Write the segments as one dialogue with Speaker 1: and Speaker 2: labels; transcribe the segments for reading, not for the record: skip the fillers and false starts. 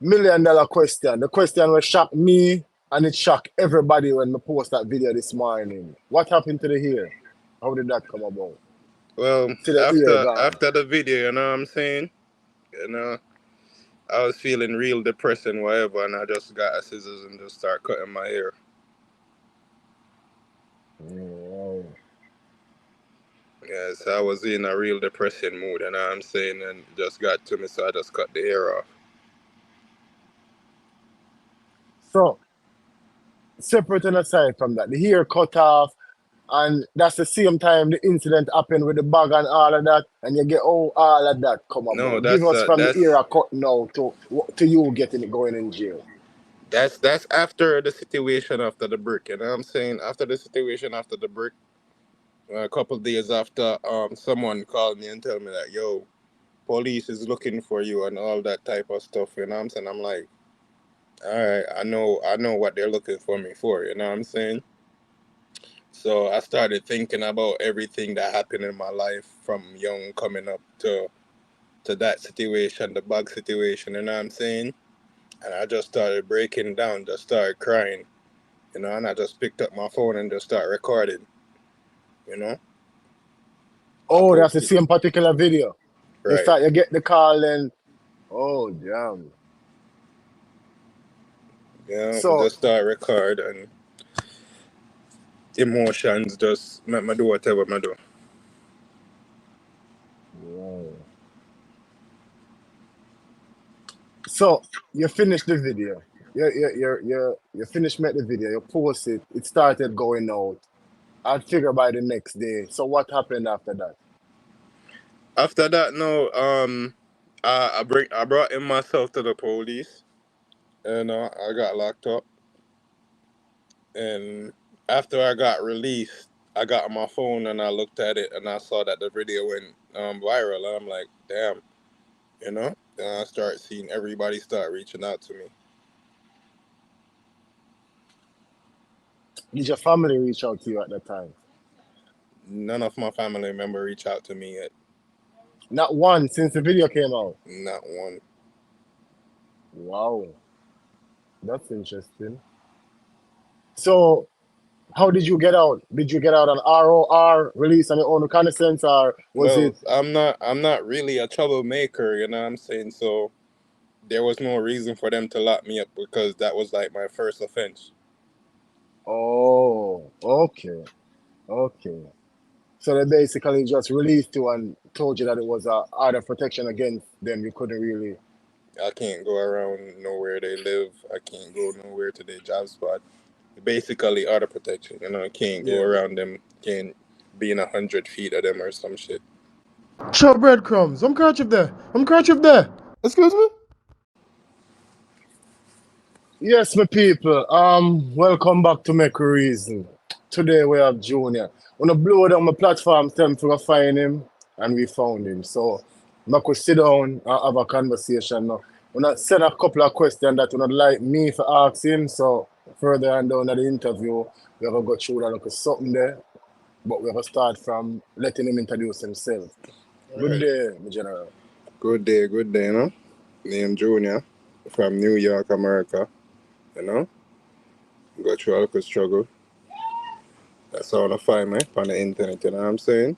Speaker 1: $1 million question. The question will shock me and it shocked everybody when I post that video this morning. What happened to the hair? How did that come about?
Speaker 2: Well,
Speaker 1: To the ear
Speaker 2: after
Speaker 1: gone.
Speaker 2: after the video, you know what I'm saying? You know, I was feeling real depressed and whatever, and I just got a scissors and just start cutting my hair.
Speaker 1: Wow.
Speaker 2: Yes, I was in a real depressing mood, you know what I'm saying? And it just got to me, so I just cut the hair off.
Speaker 1: So, separate and aside from that, the hair cut off, and that's the same time the incident happened with the bag and all of that, and you get all of that come
Speaker 2: No,
Speaker 1: about. Give us from the era cut now to you getting it going in jail.
Speaker 2: that's after the situation after the brick, you know what I'm saying? After the situation after the brick, a couple days after, someone called me and tell me that, yo, police is looking for you and all that type of stuff, you know what I'm saying? I'm like, all right, I know what they're looking for me for, you know what I'm saying? So I started thinking about everything that happened in my life from young coming up to that situation, the bug situation, you know what I'm saying? And I just started breaking down, just started crying, you know, and I just picked up my phone and just started recording, you know?
Speaker 1: Oh, that's the same particular video.
Speaker 2: Right.
Speaker 1: You get the call and oh damn.
Speaker 2: Yeah,
Speaker 1: So
Speaker 2: just start record and emotions just make me do whatever I do.
Speaker 1: wow. So you finished the video. You finished make the video, you post it, it started going out. I'd figure by the next day. So what happened after that?
Speaker 2: After that, no, I brought in myself to the police, and I got locked up. And after I got released, I got on my phone and I looked at it and I saw that the video went viral. And I'm like, damn, you know. Then I start seeing everybody start reaching out to me.
Speaker 1: Did your family reach out to you at that time?
Speaker 2: None of my family member reach out to me yet.
Speaker 1: Not one since the video came out.
Speaker 2: Not one.
Speaker 1: Wow. That's interesting. So how did you get out? Did you get out on ROR, release on your own reconnaissance, or was
Speaker 2: Well,
Speaker 1: it?
Speaker 2: I'm not really a troublemaker, you know what I'm saying? So there was no reason for them to lock me up because that was like my first offense.
Speaker 1: Oh, okay. Okay. So they basically just released you and told you that it was a order of protection against them. You couldn't really.
Speaker 2: I can't go around nowhere they live. I can't go nowhere to their job spot. Basically, auto protection. You know, I can't go around them. Can't be in 100 feet of them or some shit.
Speaker 3: Show breadcrumbs. I'm catching there. Excuse me?
Speaker 1: Yes, my people. Welcome back to Make Reason. Today we have Junior. When I blow down my platform, tell me to find him, and we found him. So I could sit down and have a conversation now. When I send a couple of questions that would like me to ask him, so further on down in the interview, we're gonna go through that look something there. But we're gonna start from letting him introduce himself. Good day, my general.
Speaker 2: Good day, you know. Name Junior from New York, America. You know, go through a little struggle. That's how I find me on the internet. You know what I'm saying?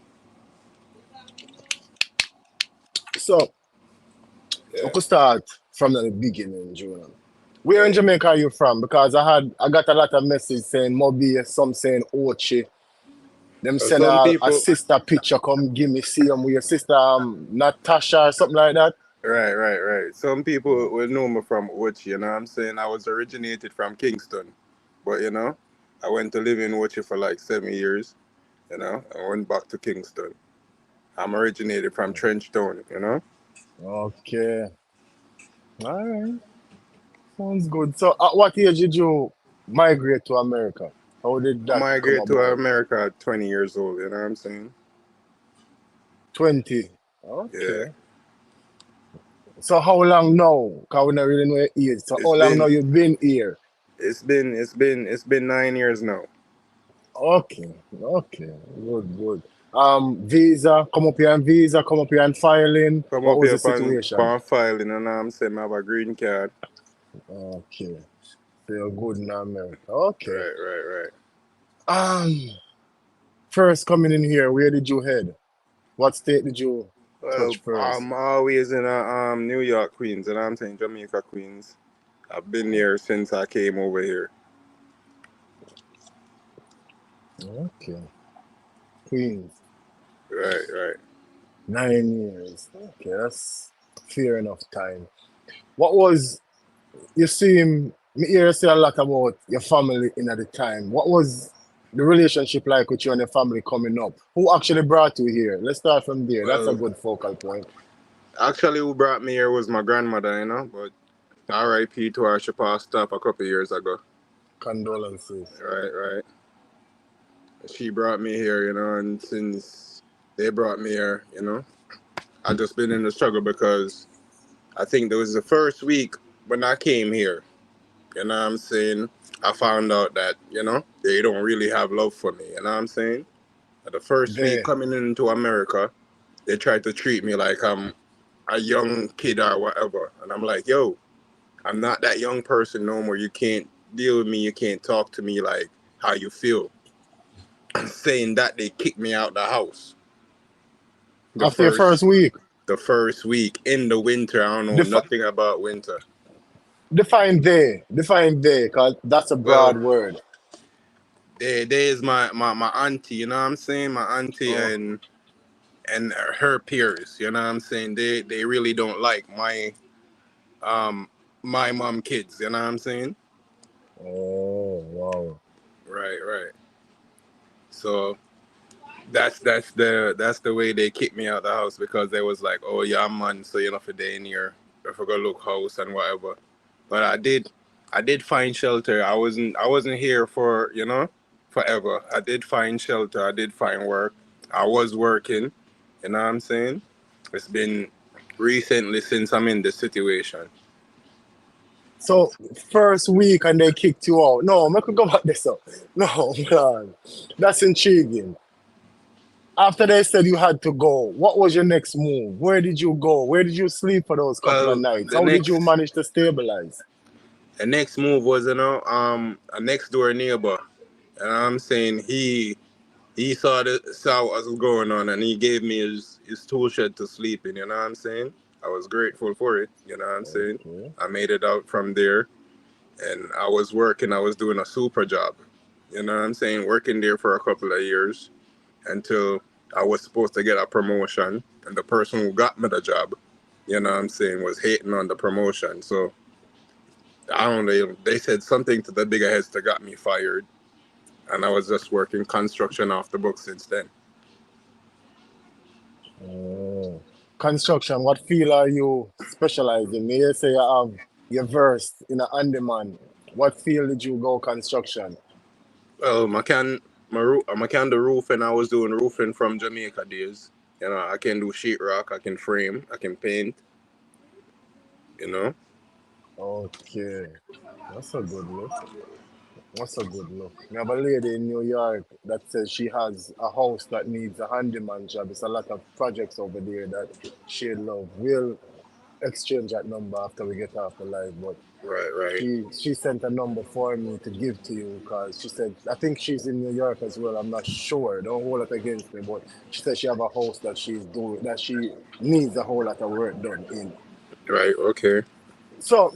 Speaker 1: So we could start from the beginning, Junior. Where in Jamaica are you from? Because I got a lot of messages saying Moby, some saying Ochi. Them send a sister picture, come give me, see them with your sister Natasha or something like that.
Speaker 2: Right. Some people will know me from Ochi, you know what I'm saying? I was originated from Kingston. But, you know, I went to live in Ochi for like 7 years, you know. I went back to Kingston. I'm originated from Trenchtown, you know.
Speaker 1: Okay. All right. Sounds good. So at what age did you migrate to America? How did that come
Speaker 2: Migrate to
Speaker 1: about?
Speaker 2: America at 20 years old, you know what I'm saying?
Speaker 1: 20. Okay.
Speaker 2: Yeah.
Speaker 1: So how long now? Because we don't really know your age. So how long now you've been here?
Speaker 2: It's been 9 years now.
Speaker 1: Okay. Good. Visa, come up here and filing.
Speaker 2: Come
Speaker 1: What
Speaker 2: up
Speaker 1: was
Speaker 2: here
Speaker 1: the situation?
Speaker 2: upon filing, and I'm saying I have a green card.
Speaker 1: Okay. So you're good in America. Okay.
Speaker 2: Right.
Speaker 1: Um, First coming in here, where did you head? What state did you
Speaker 2: Well,
Speaker 1: touch first?
Speaker 2: I'm always in New York, Queens, and I'm saying Jamaica, Queens. I've been here since I came over here.
Speaker 1: Okay. Queens.
Speaker 2: Right.
Speaker 1: 9 years. Okay, that's fair enough time. What was you seem me hear you say a lot about your family in at the time. What was the relationship like with you and your family coming up? Who actually brought you here? Let's start from there. That's a
Speaker 2: Well,
Speaker 1: good focal point.
Speaker 2: actually, who brought me here was my grandmother, but R.I.P. to her, she passed up a couple years ago.
Speaker 1: Condolences.
Speaker 2: Right. She brought me here, and since they brought me here, I just been in the struggle because I think there was the first week when I came here, you know what I'm saying? I found out that, they don't really have love for me, you know what I'm saying? The first week
Speaker 1: There.
Speaker 2: coming into America, they tried to treat me like I'm a young kid or whatever. And I'm like, yo, I'm not that young person no more. You can't deal with me. You can't talk to me like how you feel. Saying that, they kicked me out the house. The
Speaker 1: After your
Speaker 2: first
Speaker 1: first week,
Speaker 2: the first week in the winter. I don't know
Speaker 1: defi-
Speaker 2: nothing about winter.
Speaker 1: define they, cause that's a
Speaker 2: Well,
Speaker 1: broad word.
Speaker 2: there is my auntie, you know what I'm saying? My auntie
Speaker 1: Oh,
Speaker 2: and her peers, you know what I'm saying? They really don't like um my mom kids, you know what I'm saying?
Speaker 1: oh, wow.
Speaker 2: Right. So that's the way they kicked me out the house because they was like, oh yeah, man, so you're not for day in here, if I go look house and whatever. But I did find shelter. I wasn't here for forever. I did find shelter. I did find work. I was working. You know what I'm saying? It's been recently since I'm in this situation.
Speaker 1: So first week and they kicked you out. No, I could go back this up. No, man. That's intriguing. After they said you had to go, what was your next move? Where did you go? Where did you sleep for those couple of
Speaker 2: Well,
Speaker 1: nights?
Speaker 2: the
Speaker 1: How did you
Speaker 2: next
Speaker 1: manage to stabilize?
Speaker 2: the next move was a next door neighbor, and I'm saying he saw what was going on and he gave me his tool shed to sleep in, you know what I'm saying? I was grateful for it, you know what I'm saying?
Speaker 1: Okay.
Speaker 2: I made it out from there and I was working, I was doing a super job. You know what I'm saying? Working there for a couple of years until I was supposed to get a promotion and the person who got me the job, you know what I'm saying, was hating on the promotion. So I don't know, they said something to the bigger heads that got me fired and I was just working construction off the book since then.
Speaker 1: Oh. Construction, what field are you specializing? May you say you're versed in a handyman. What field did you go construction?
Speaker 2: Well, I can do roofing. I was doing roofing from Jamaica days. I can do sheetrock, I can frame, I can paint, you know.
Speaker 1: Okay. That's a good look. That's a good look. We have a lady in New York that says she has a house that needs a handyman job. It's a lot of projects over there that she'd love. We'll exchange that number after we get off the live, but
Speaker 2: Right.
Speaker 1: she sent a number for me to give to you because she said I think she's in New York as well. I'm not sure. Don't hold it against me, but she said she have a house that she's doing that she needs a whole lot of work done in.
Speaker 2: Right, okay.
Speaker 1: So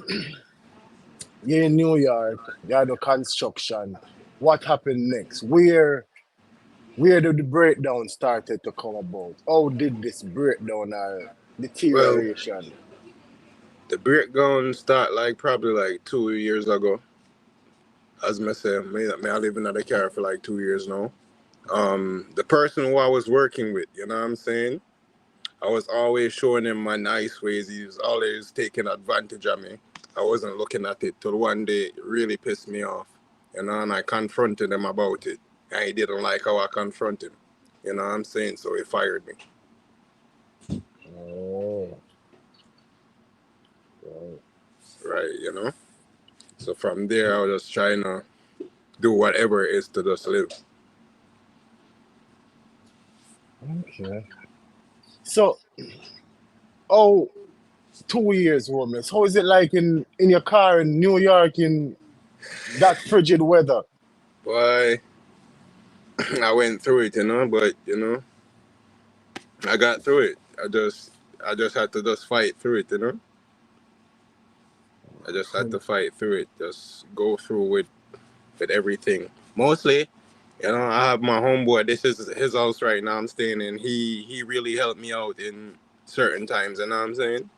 Speaker 1: you're in New York, you had the construction. What happened next? Where did the breakdown started to come about? How did this breakdown or
Speaker 2: Well,
Speaker 1: deterioration?
Speaker 2: the breakdown start like probably like 2 years ago. As I say, I live in the car for like 2 years now. The person who I was working with, you know what I'm saying? I was always showing him my nice ways. He was always taking advantage of me. I wasn't looking at it till one day it really pissed me off. And I confronted him about it. And he didn't like how I confronted him. You know what I'm saying? So he fired me.
Speaker 1: Oh, right.
Speaker 2: Right. So from there I was just trying to do whatever it is to just live.
Speaker 1: Okay. So, oh, 2 years homeless. How is it like in your car in New York in that frigid weather?
Speaker 2: Why I went through it, but I got through it. I just had to just fight through it. I just had to fight through it. Just go through with everything. Mostly, I have my homeboy. This is his house right now. I'm staying in. He really helped me out in certain times. You know what I'm saying?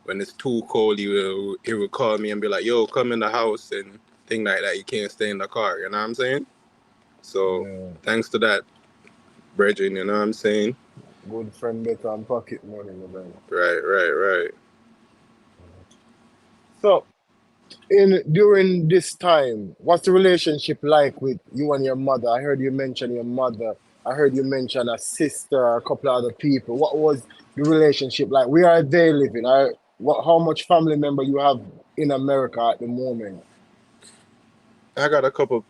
Speaker 2: When it's too cold, he will call me and be like, "Yo, come in the house," and thing like that. You can't stay in the car. You know what I'm saying? So
Speaker 1: Yeah,
Speaker 2: thanks to that, brethren. You know what I'm saying?
Speaker 1: good friend better than pocket money, my brother.
Speaker 2: Right, right, right.
Speaker 1: So, in during this time, what's the relationship like with you and your mother? I heard you mention your mother. I heard you mention a sister, a couple of other people. What was the relationship like? Where are they living? How much family member you have in America at the moment?
Speaker 2: I got a couple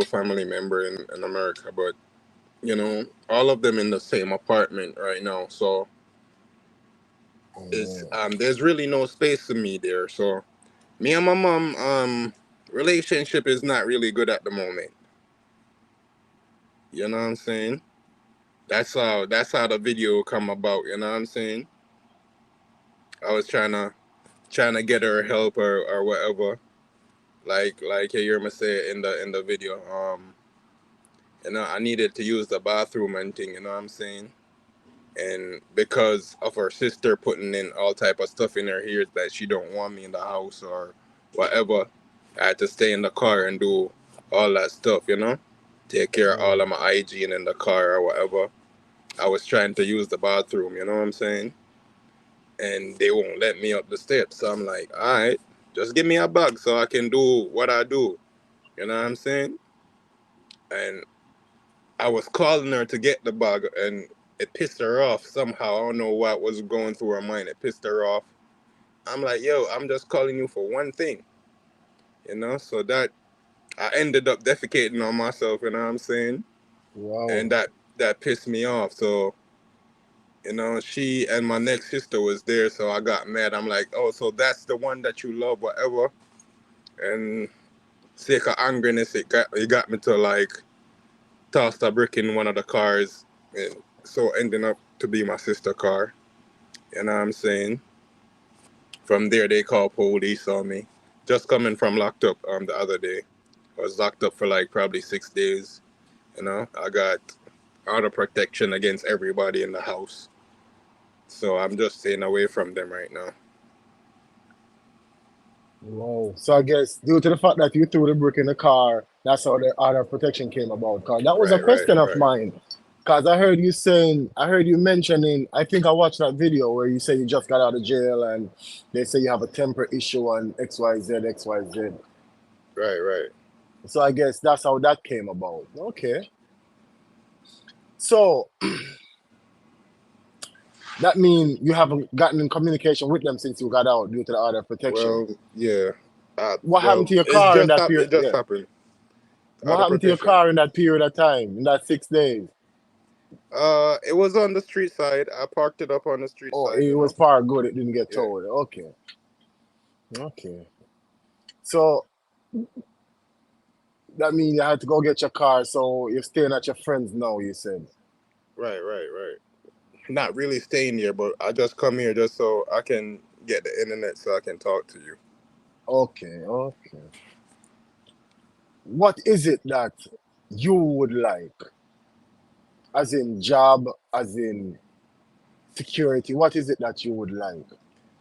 Speaker 2: family member in America, but all of them in the same apartment right now. So it's
Speaker 1: Oh,
Speaker 2: there's really no space for me there. So me and my mom relationship is not really good at the moment. You know what I'm saying? That's how the video come about. You know what I'm saying? I was trying to get her help or whatever. Like you hear me say in the video. I needed to use the bathroom and thing. You know what I'm saying? And because of her sister putting in all type of stuff in her ears that she don't want me in the house or whatever, I had to stay in the car and do all that stuff. Take care of all
Speaker 1: mm,
Speaker 2: of my hygiene in the car or whatever. I was trying to use the bathroom, you know what I'm saying? And they won't let me up the steps. So I'm like, all right, just give me a bag so I can do what I do. You know what I'm saying? And I was calling her to get the bag, and it pissed her off somehow. I don't know what was going through her mind. It pissed her off. I'm like, yo, I'm just calling you for one thing. So that I ended up defecating on myself, you know what I'm saying? And
Speaker 1: wow.
Speaker 2: that pissed me off. So, she and my next sister was there, so I got mad. I'm like, oh, so that's the one that you love, whatever. And sake of angerness, it got me to like toss a brick in one of the cars, and so ending up to be my sister car. You know what I'm saying? From there, they called police on me. Just coming from locked up the other day. I was locked up for like probably 6 days. I got auto protection against everybody in the house. So I'm just staying away from them right now.
Speaker 1: Wow. So I guess due to the fact that you threw the brick in the car, that's how the order of protection came about. Because that was a
Speaker 2: Right, right,
Speaker 1: question of
Speaker 2: right.
Speaker 1: mine. Because I heard you mentioning, I think I watched that video where you say you just got out of jail and they say you have a temper issue on XYZ, XYZ.
Speaker 2: Right, right.
Speaker 1: So I guess that's how that came about. Okay. So that means you haven't gotten in communication with them since you got out due to the order of protection.
Speaker 2: Well, yeah.
Speaker 1: What happened
Speaker 2: Well,
Speaker 1: to your car in that
Speaker 2: it
Speaker 1: period?
Speaker 2: just
Speaker 1: Yeah.
Speaker 2: happened.
Speaker 1: What
Speaker 2: Auto
Speaker 1: happened to your
Speaker 2: protection.
Speaker 1: car in that period of time, in that 6 days?
Speaker 2: It was on the street side. I parked it up on the street
Speaker 1: Oh,
Speaker 2: side.
Speaker 1: it was part good. It didn't get
Speaker 2: Yeah.
Speaker 1: towed. Okay. Okay. So that means you had to go get your car. So you're staying at your friend's now, you said.
Speaker 2: Right, right, right. Not really staying here, but I just come here just so I can get the internet so I can talk to you.
Speaker 1: Okay. Okay. What is it that you would like? As in job, as in security. What is it that you would like?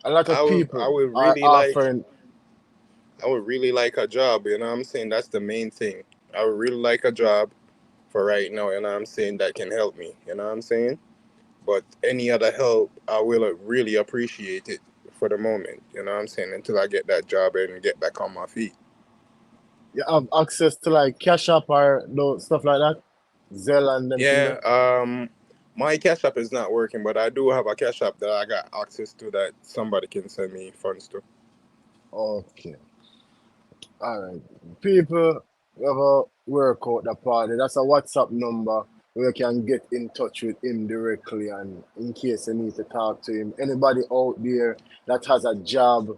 Speaker 1: A lot
Speaker 2: I
Speaker 1: of
Speaker 2: would I
Speaker 1: people
Speaker 2: would
Speaker 1: are
Speaker 2: really like
Speaker 1: offering.
Speaker 2: I would really like a job, you know what I'm saying? That's the main thing. I would really like a job for right now, you know what I'm saying, that can help me, you know what I'm saying? But any other help, I will really appreciate it for the moment, you know what I'm saying, until I get that job and get back on my feet.
Speaker 1: You have access to like Cash App or those stuff like that? Zelle and them thing
Speaker 2: Yeah,
Speaker 1: there?
Speaker 2: my Cash App is not working, but I do have a Cash App that I got access to that somebody can send me funds to.
Speaker 1: Okay. All right. People ever work out the party. That's a WhatsApp number. where you can get in touch with him directly and in case you need to talk to him. Anybody out there that has a job.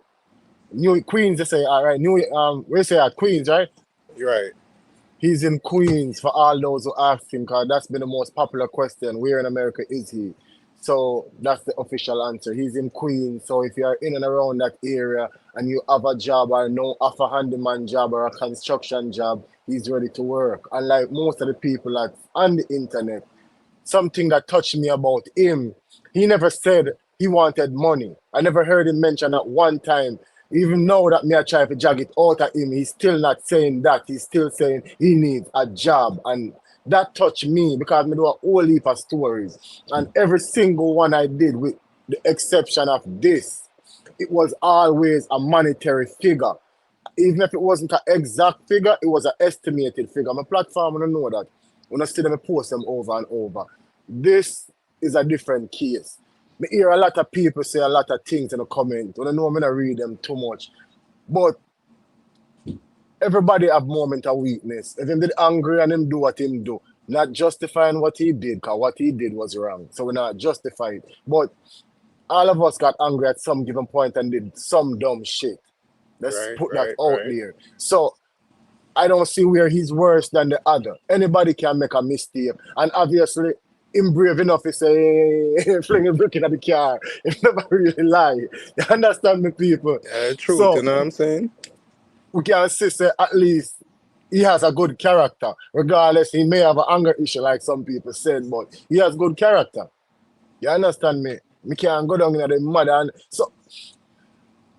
Speaker 1: New Queens, they say, all right. We say at Queens, right?
Speaker 2: You're right.
Speaker 1: He's in Queens for all those who ask him, because that's been the most popular question. Where in America is he? So that's the official answer. He's in Queens. So if you're in and around that area and you have a job or know of a handyman job or a construction job, he's ready to work. Unlike most of the people that's on the internet, something that touched me about him, he never said he wanted money. I never heard him mention that one time. Even now that me I try to drag it out at him, he's still not saying that. He's still saying he needs a job. And that touched me because I do a whole heap of stories. And every single one I did, with the exception of this, it was always a monetary figure. Even if it wasn't an exact figure, it was an estimated figure. My platform, I don't know that. When I see them, I post them over and over. This is a different case. I hear a lot of people say a lot of things in the comments. I know I'm not read them too much. But everybody have moment of weakness. If him did angry and him do what him do, not justifying what he did, because what he did was wrong. So we're not justifying. But all of us got angry at some given point and did some dumb shit. Let's
Speaker 2: Right,
Speaker 1: put that
Speaker 2: right,
Speaker 1: out
Speaker 2: right.
Speaker 1: there. So I don't see where he's worse than the other. Anybody can make a mistake. And obviously, him brave enough to say, hey, fling a brick in the car. He never really lie. You understand me, people?
Speaker 2: Truth, you
Speaker 1: So
Speaker 2: know what I'm saying?
Speaker 1: we can say at least he has a good character. Regardless, he may have an anger issue like some people said, but he has good character. You understand me? Me can't go down in the mud. And so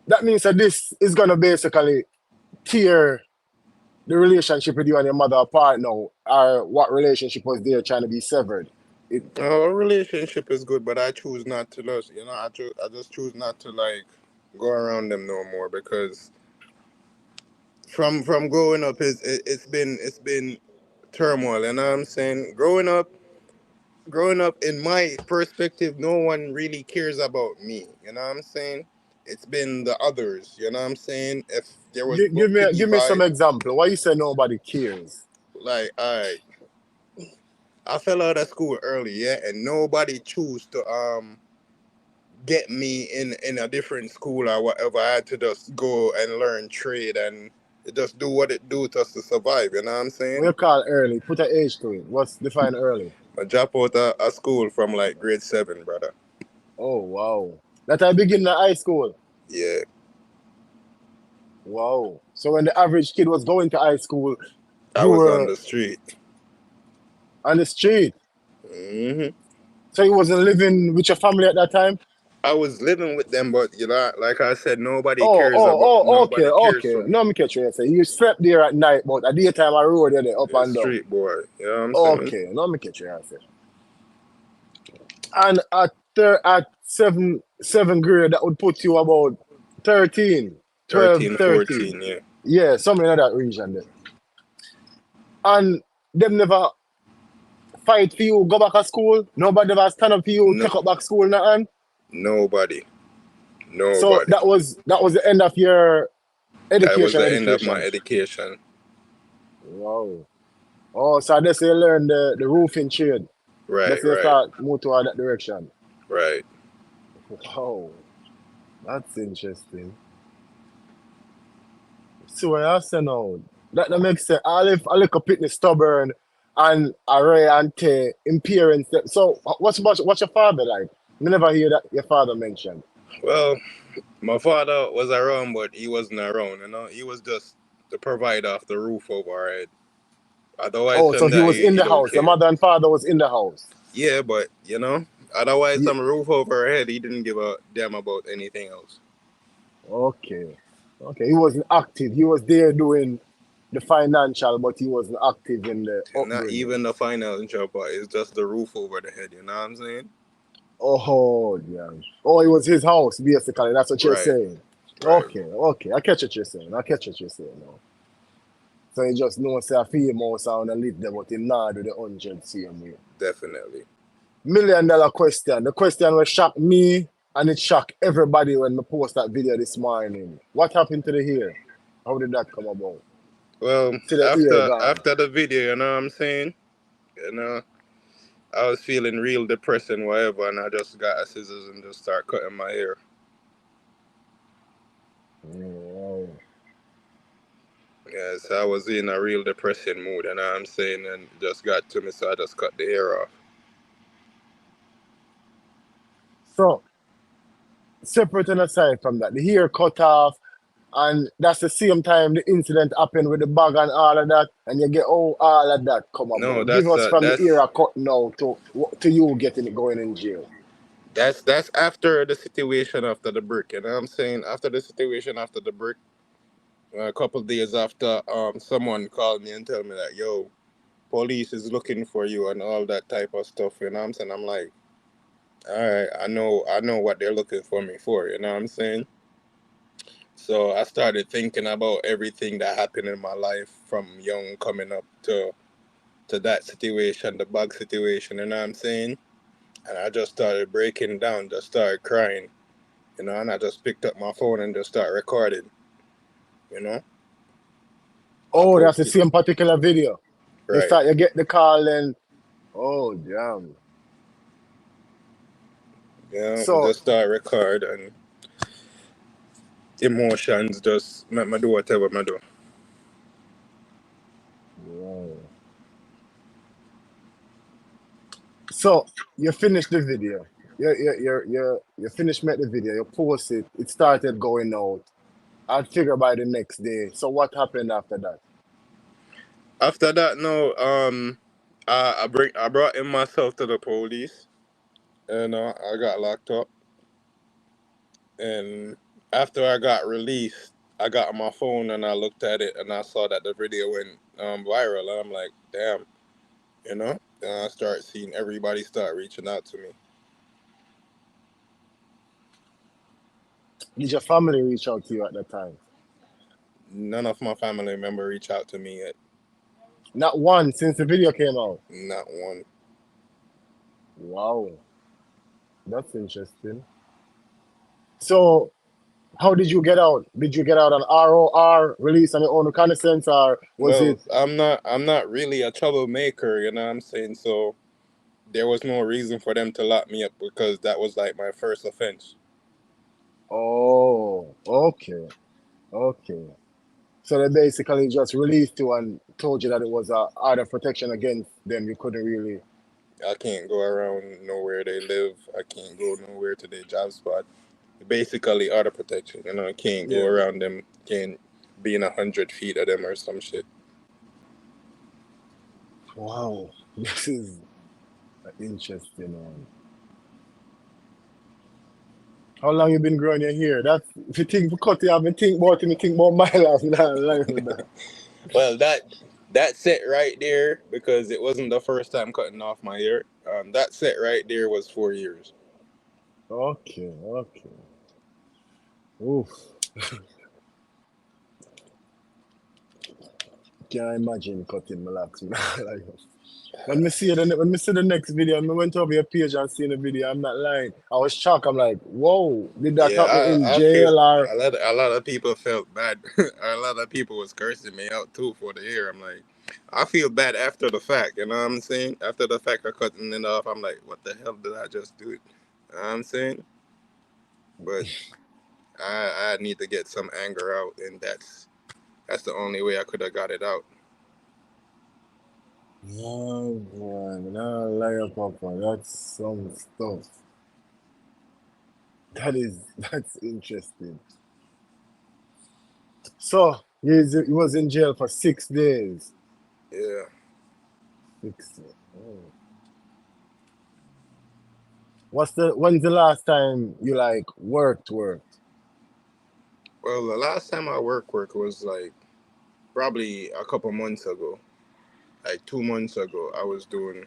Speaker 1: that means that this is going to basically tear the relationship with you and your mother apart now, or what relationship was there trying to be severed.
Speaker 2: Our relationship is good, but I choose not to lose. I just choose not to like go around them no more because from growing up, it's been turmoil. You know what I'm saying? Growing up, in my perspective, no one really cares about me. You know what I'm saying? It's been the others. You know what I'm saying? If there was
Speaker 1: Give
Speaker 2: book to
Speaker 1: me
Speaker 2: be
Speaker 1: give me some
Speaker 2: buy,
Speaker 1: example. Why you say nobody cares?
Speaker 2: like I fell out of school early, yeah, and nobody choose to get me in a different school or whatever. I had to just go and learn trade and just do what it do to us to survive. You know what I'm
Speaker 1: What
Speaker 2: saying?
Speaker 1: you call early? Put an age to it. What's define early?
Speaker 2: I drop out of school from like grade 7, brother.
Speaker 1: Oh wow. That I begin in high school.
Speaker 2: Yeah,
Speaker 1: Wow. So when the average kid was going to high school,
Speaker 2: I
Speaker 1: you
Speaker 2: was on
Speaker 1: were
Speaker 2: the street.
Speaker 1: on the street.
Speaker 2: hmm
Speaker 1: So you wasn't living with your family at that time?
Speaker 2: I was living with them, but like I said,
Speaker 1: Oh, oh, oh, okay,
Speaker 2: nobody cares
Speaker 1: okay.
Speaker 2: for me.
Speaker 1: No, me catch you. Say you slept there at night, but at daytime I rode there up
Speaker 2: The
Speaker 1: and down.
Speaker 2: street boy. You know what I'm saying?
Speaker 1: Okay, no, me catch you. Say. And at seven grade, that would put you about 13, 12,
Speaker 2: 13,
Speaker 1: 13.
Speaker 2: 14, yeah.
Speaker 1: Yeah, somewhere in that region there. And them never fight for you, go back to school. Nobody ever stand up for you,
Speaker 2: No,
Speaker 1: take up back school, nothing.
Speaker 2: nobody.
Speaker 1: So
Speaker 2: Nobody.
Speaker 1: that was the end of your
Speaker 2: That was
Speaker 1: education.
Speaker 2: the end of my
Speaker 1: Education.
Speaker 2: education.
Speaker 1: Wow. Oh, so that's you learn the roofing trade.
Speaker 2: Right,
Speaker 1: That's you
Speaker 2: right,
Speaker 1: start move toward that direction.
Speaker 2: right.
Speaker 1: Wow, that's interesting. So what I say now, that makes sense. I look up pitney stubborn and array and te in parents. So what's your father like? I never hear that your father mentioned.
Speaker 2: Well, my father was around, but he wasn't around. He was just the provider of the roof over our head. Otherwise,
Speaker 1: Oh, so
Speaker 2: from
Speaker 1: he
Speaker 2: that,
Speaker 1: was in
Speaker 2: he
Speaker 1: the
Speaker 2: don't
Speaker 1: house. Your
Speaker 2: care.
Speaker 1: mother and father was in the house.
Speaker 2: Yeah, but otherwise,
Speaker 1: Yeah.
Speaker 2: some roof over our head, he didn't give a damn about anything else.
Speaker 1: Okay. Okay. He wasn't active. He was there doing the financial, but he wasn't active in the
Speaker 2: Not
Speaker 1: upbringing.
Speaker 2: even the financial part. It's just the roof over the head. You know what I'm saying?
Speaker 1: Oh, yeah. Oh, it was his house, basically. That's what you're
Speaker 2: Right,
Speaker 1: saying.
Speaker 2: right.
Speaker 1: Okay, okay. I catch what you're saying. I catch what you're saying now. So he just knows say a female sound and live there, but he not do the 100 same way.
Speaker 2: Definitely.
Speaker 1: $1 million question. The question will shock me and it shocked everybody when I post that video this morning. What happened to the hair? How did that come about?
Speaker 2: Well,
Speaker 1: To the ear gone.
Speaker 2: after the video, you know what I'm saying? You know, I was feeling real depressed and whatever, and I just got a scissors and just start cutting my hair.
Speaker 1: Wow.
Speaker 2: Yeah, so I was in a real depressing mood, and I'm saying, and it just got to me, so I just cut the hair off.
Speaker 1: So, separate and aside from that, the hair cut off, and that's the same time the incident happened with the bag and all of that, and you get all of that come
Speaker 2: No,
Speaker 1: about. Give us from the
Speaker 2: that's
Speaker 1: era cut now to you getting it going in jail.
Speaker 2: that's after the situation after the break. You know what I'm saying? After the situation after the break, a couple of days after, someone called me and tell me that, yo, police is looking for you and all that type of stuff. You know what I'm saying? I'm like, all right, I know what they're looking for me for. You know what I'm saying? So I started thinking about everything that happened in my life from young coming up to that situation, the bug situation. You know what I'm saying? And I just started breaking down, just started crying. You know, and I just picked up my phone and just started recording. You know, I
Speaker 1: Oh, that's the
Speaker 2: posted
Speaker 1: same particular video.
Speaker 2: right.
Speaker 1: You get the call and oh damn.
Speaker 2: Yeah,
Speaker 1: So
Speaker 2: just start record and emotions just make me do whatever I do.
Speaker 1: wow. So you finished the video. You finished make the video, you post it, it started going out. I'd figure by the next day. So what happened after that?
Speaker 2: After that, no, I brought in myself to the police, and I got locked up. And after I got released, I got on my phone and I looked at it and I saw that the video went viral. And I'm like, damn, you know. And I start seeing everybody start reaching out to me.
Speaker 1: Did your family reach out to you at that time?
Speaker 2: None of my family member reach out to me yet.
Speaker 1: Not one since the video came out.
Speaker 2: Not one.
Speaker 1: Wow. That's interesting. So how did you get out? Did you get out on ROR, release on your own reconnaissance, or was
Speaker 2: Well,
Speaker 1: it
Speaker 2: I'm not really a troublemaker, you know what I'm saying? So there was no reason for them to lock me up because that was like my first offense.
Speaker 1: oh, okay. Okay. So they basically just released you and told you that it was a order of protection against them. You couldn't really.
Speaker 2: I can't go around nowhere they live. I can't go nowhere to their job spot. Basically, auto protection. You know, I can't go
Speaker 1: Yeah.
Speaker 2: around them. Can't be in 100 feet of them or some shit.
Speaker 1: Wow. This is an interesting one. How long you been growing your hair? That's if you think for cut you have me think about it, me think about my life. That.
Speaker 2: Well, that set right there, because it wasn't the first time cutting off my hair. That set right there was 4 years.
Speaker 1: Okay, okay. Oof. Can't imagine cutting my locks. Like, when me see the next video, I went over your page and seen the video. I'm not lying. I was shocked. I'm like, whoa, did that
Speaker 2: Yeah,
Speaker 1: happen in
Speaker 2: I feel
Speaker 1: jail or?
Speaker 2: a lot of people felt bad. A lot of people was cursing me out too for the hair. I'm like, I feel bad after the fact. You know what I'm saying? After the fact of cutting it off, I'm like, what the hell did I just do? You know what I'm saying? But I need to get some anger out, and that's the only way I could have got it out.
Speaker 1: Oh boy, nah, lie, Papa. That's some stuff. That's interesting. So he was in jail for 6 days.
Speaker 2: Yeah.
Speaker 1: 6 days. Oh. When's the last time you like worked?
Speaker 2: Well, the last time I work was like probably a couple months ago, like 2 months ago. I was doing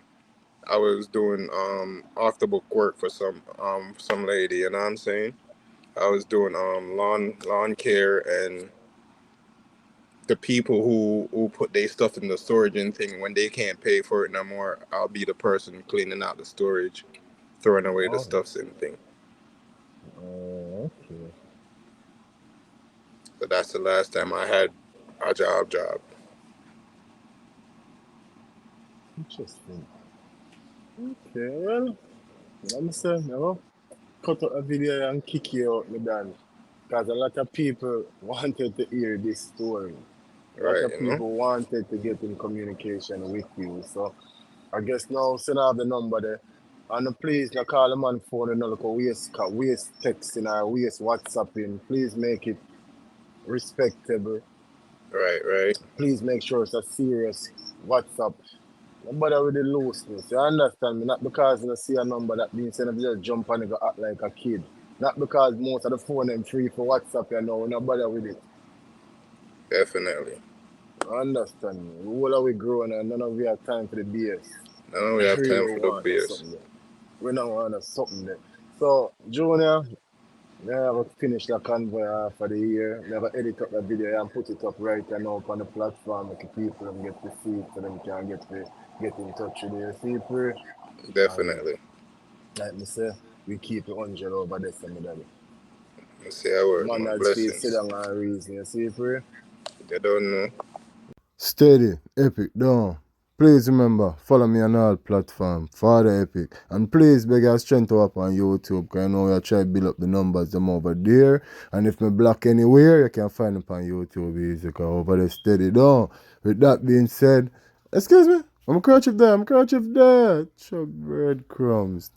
Speaker 2: off the book work for some lady. You know what I'm saying? I was doing lawn care, and the people who put their stuff in the storage and thing, when they can't pay for it no more, I'll be the person cleaning out the storage, throwing away the
Speaker 1: Oh,
Speaker 2: stuffs and thing.
Speaker 1: okay.
Speaker 2: So that's the last time I had a job.
Speaker 1: Interesting. Okay, well, I'm saying, you know, cut out a video and kick you out, me done. Because a lot of people wanted to hear this story. A lot
Speaker 2: Right,
Speaker 1: of people wanted to get in communication with you. So I guess now, send out the number there. And please, now call the man phone and look waste texting or waste WhatsApping. Please make it respectable.
Speaker 2: right.
Speaker 1: Please make sure it's a serious WhatsApp. Don't bother with the looseness. You understand me? Not because you see a number that means you just jump on and go act like a kid. Not because most of the phone them free for WhatsApp, you know, we not bother with it.
Speaker 2: Definitely.
Speaker 1: You understand me? We all are we growing and none of we have time for the BS.
Speaker 2: Now we have
Speaker 1: Free
Speaker 2: time
Speaker 1: we
Speaker 2: for the
Speaker 1: want or
Speaker 2: beers.
Speaker 1: something there. We don't want or something there. So, Junior, never finish the convoy for the year. Never edit up the video and put it up right now on the platform with the people and get to see it so them can get in touch with you. See, pray. And
Speaker 2: Definitely.
Speaker 1: like me say, we keep it 100 over there, some daddy.
Speaker 2: I say a word,
Speaker 1: Man,
Speaker 2: man.
Speaker 1: I'd still sit
Speaker 2: Blessings.
Speaker 1: down and reason. You see, pray.
Speaker 2: You don't know.
Speaker 3: Steady, Epic, down. Please remember, follow me on all platforms, Father Epic. And please beg your strength up on YouTube, because I know we try to build up the numbers them over there. And if me block anywhere, you can find it on YouTube easy, because over there steady down. With that being said, excuse me, I'm a crutch of there, Chuck breadcrumbs.